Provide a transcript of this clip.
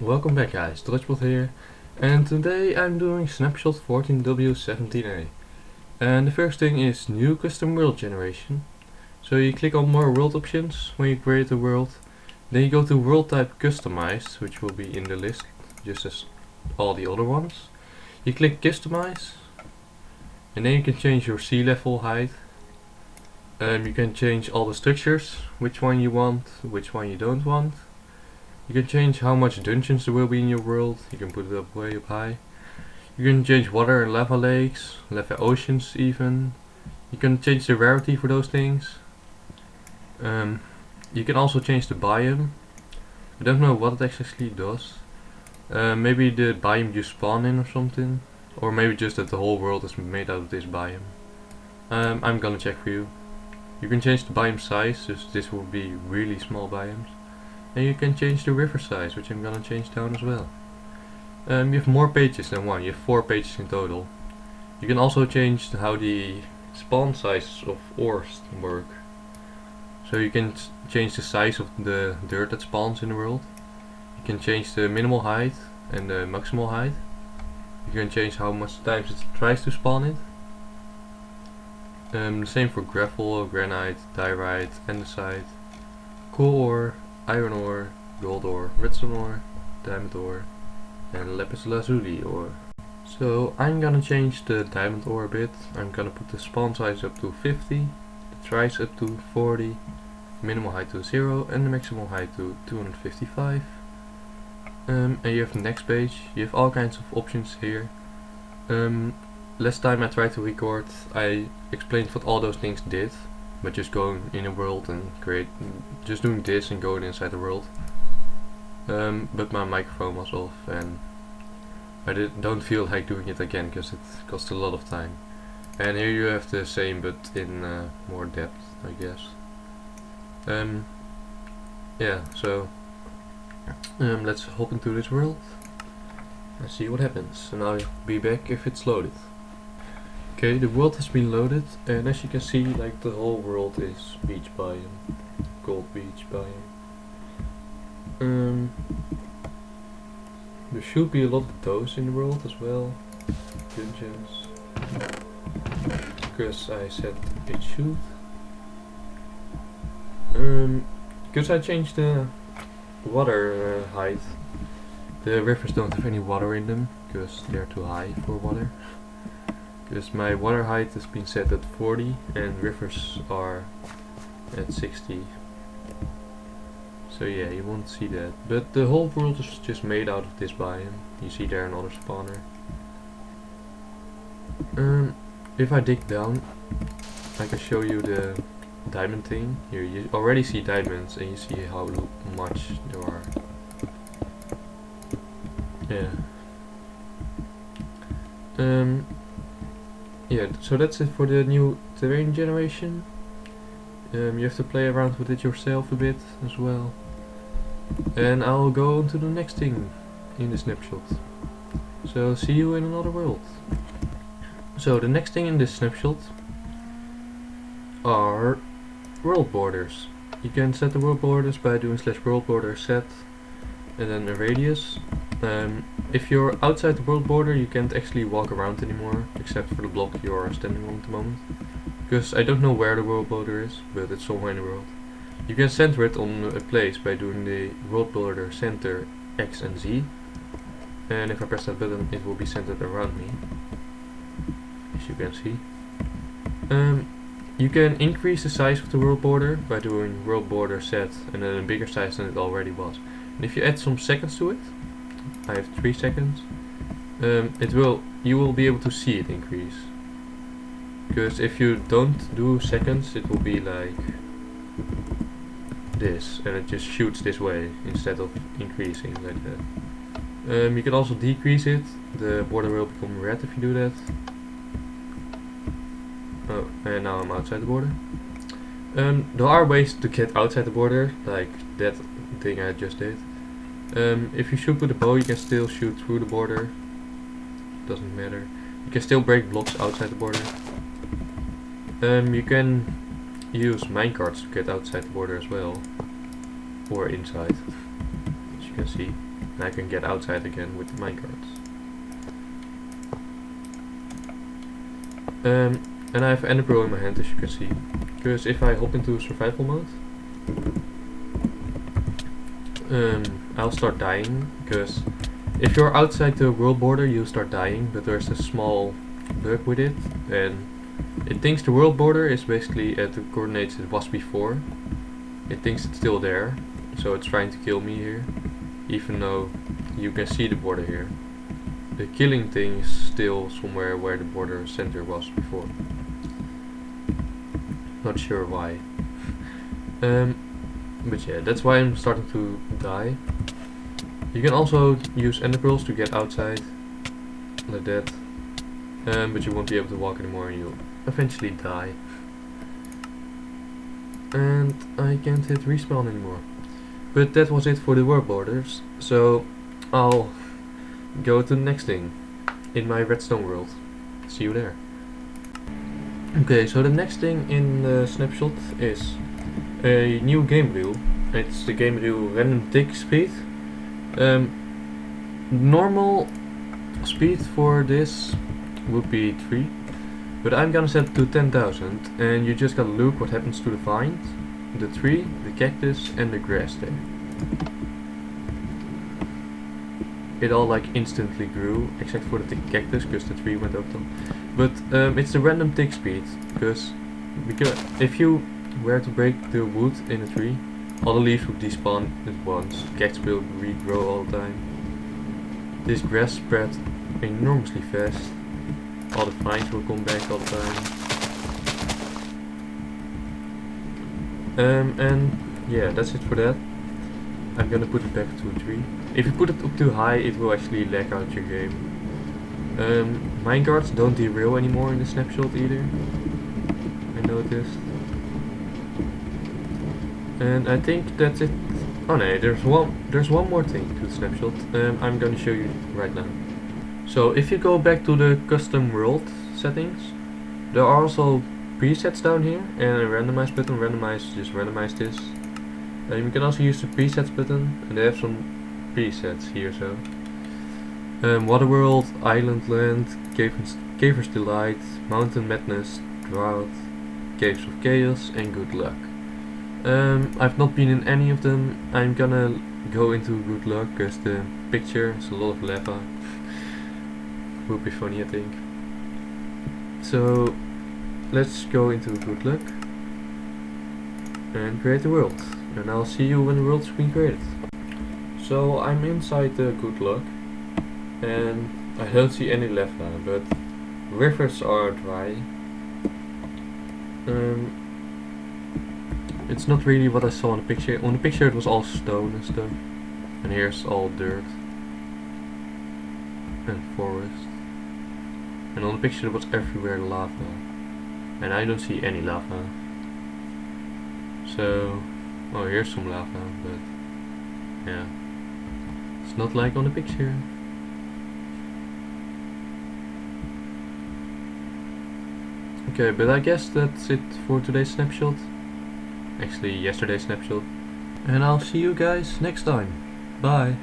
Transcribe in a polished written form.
Welcome back guys, Dodgebot here, and today I'm doing Snapshot 14W17A. And the first thing is new custom world generation. So you click on more world options when you create a world, then you go to world type customized, which will be in the list just as all the other ones. You click customize, and then you can change your sea level height. You can change all the structures, which one you want, which one you don't want. You can change how much dungeons there will be in your world. You can put it up way up high. You can change water and lava lakes, lava oceans even. You can change the rarity for those things. You can also change the biome. I don't know what it actually does. Maybe the biome you spawn in or something. Or maybe just that the whole world is made out of this biome. I'm gonna check for you. You can change the biome size, so this will be really small biomes. And you can change the river size, which I'm gonna change down as well. You have more pages than one, you have 4 pages in total. You can also change how the spawn sizes of ores work. So you can change the size of the dirt that spawns in the world. You can change the minimal height and the maximal height. You can change how much times it tries to spawn it. The same for gravel, granite, diorite, andesite, coal ore, iron ore, gold ore, redstone ore, diamond ore, and lapis lazuli ore. So I'm gonna change the diamond ore a bit. I'm gonna put the spawn size up to 50, the tries up to 40, minimal height to 0, and the maximal height to 255. And you have the next page. You have all kinds of options here. Last time I tried to record, I explained what all those things did. But just going in a world and just doing this and going inside the world. But my microphone was off and I don't feel like doing it again because it costs a lot of time. And here you have the same but in more depth, I guess. Yeah, so let's hop into this world and see what happens. And I'll be back if it's loaded. Okay, the world has been loaded, and as you can see, like the whole world is beach biome, gold beach biome. There should be a lot of those in the world as well, dungeons, because I said it should. Because I changed the water height, the rivers don't have any water in them, because they're too high for water. Because my water height has been set at 40 and rivers are at 60. So yeah, you won't see that. But the whole world is just made out of this biome. You see there another spawner. If I dig down, I can show you the diamond thing. Here you already see diamonds and you see how much there are. Yeah. Yeah, so that's it for the new terrain generation. You have to play around with it yourself a bit as well. And I'll go on to the next thing in the snapshot. So see you in another world. So the next thing in this snapshot are world borders. You can set the world borders by doing /world border set and then a radius. If you're outside the world border, you can't actually walk around anymore, except for the block you're standing on at the moment. Because I don't know where the world border is, but it's somewhere in the world. You can center it on a place by doing the world border center X and Z. And if I press that button, it will be centered around me, as you can see. You can increase the size of the world border by doing world border set and then a bigger size than it already was. And if you add some seconds to it, I have 3 seconds. You will be able to see it increase. Because if you don't do seconds, it will be like this, and it just shoots this way instead of increasing like that. You can also decrease it. The border will become red if you do that. Oh, and now I'm outside the border. There are ways to get outside the border, like that thing I just did. If you shoot with a bow, you can still shoot through the border. Doesn't matter. You can still break blocks outside the border. You can use minecarts to get outside the border as well, or inside, as you can see. And I can get outside again with the minecarts. And I have ender pearl in my hand, as you can see. Because if I hop into survival mode, I'll start dying. Because if you're outside the world border, you'll start dying. But there's a small bug with it, and it thinks the world border is basically at the coordinates it was before. It thinks it's still there, so it's trying to kill me here, even though you can see the border here. The killing thing is still somewhere where the border center was before. Not sure why. But yeah, that's why I'm starting to die. You can also use ender pearls to get outside, like that. But you won't be able to walk anymore and you'll eventually die. And I can't hit respawn anymore. But that was it for the world borders. So I'll go to the next thing in my redstone world. See you there. Okay, so the next thing in the snapshot is a new gamerule. It's the gamerule random tick speed. Normal speed for this would be 3, but I'm gonna set it to 10,000, and you just gotta look what happens to the vine, the tree, the cactus and the grass there. It all like instantly grew, except for the cactus, because the tree went up top. But it's the random tick speed, because if you were to break the wood in a tree, all the leaves would despawn at once. The cactus will regrow all the time. This grass spread enormously fast. All the vines will come back all the time. And yeah, that's it for that. I'm gonna put it back to a 3. If you put it up too high, it will actually lag out your game. Minecarts don't derail anymore in the snapshot either, I noticed. And I think that's it. Oh no, there's one more thing to the snapshot. I'm gonna show you right now. So if you go back to the custom world settings, there are also presets down here and a randomize button. Just randomize this. You can also use the presets button, and they have some presets here. So Water World, Island Land, Caver's Delight, Mountain Madness, Drought, Caves of Chaos and Good Luck. I've not been in any of them. I'm gonna go into Good Luck because the picture is a lot of lava. Would be funny, I think. So let's go into Good Luck and create the world, and I'll see you when the world's been created. So I'm inside the Good Luck and I don't see any lava, but rivers are dry. It's not really what I saw in the picture. On the picture it was all stone and stuff, and here's all dirt and forest. And on the picture it was everywhere lava, and I don't see any lava. So, oh, here's some lava, but yeah, it's not like on the picture. Okay, but I guess that's it for today's snapshot. Actually, yesterday's snapshot. And I'll see you guys next time. Bye.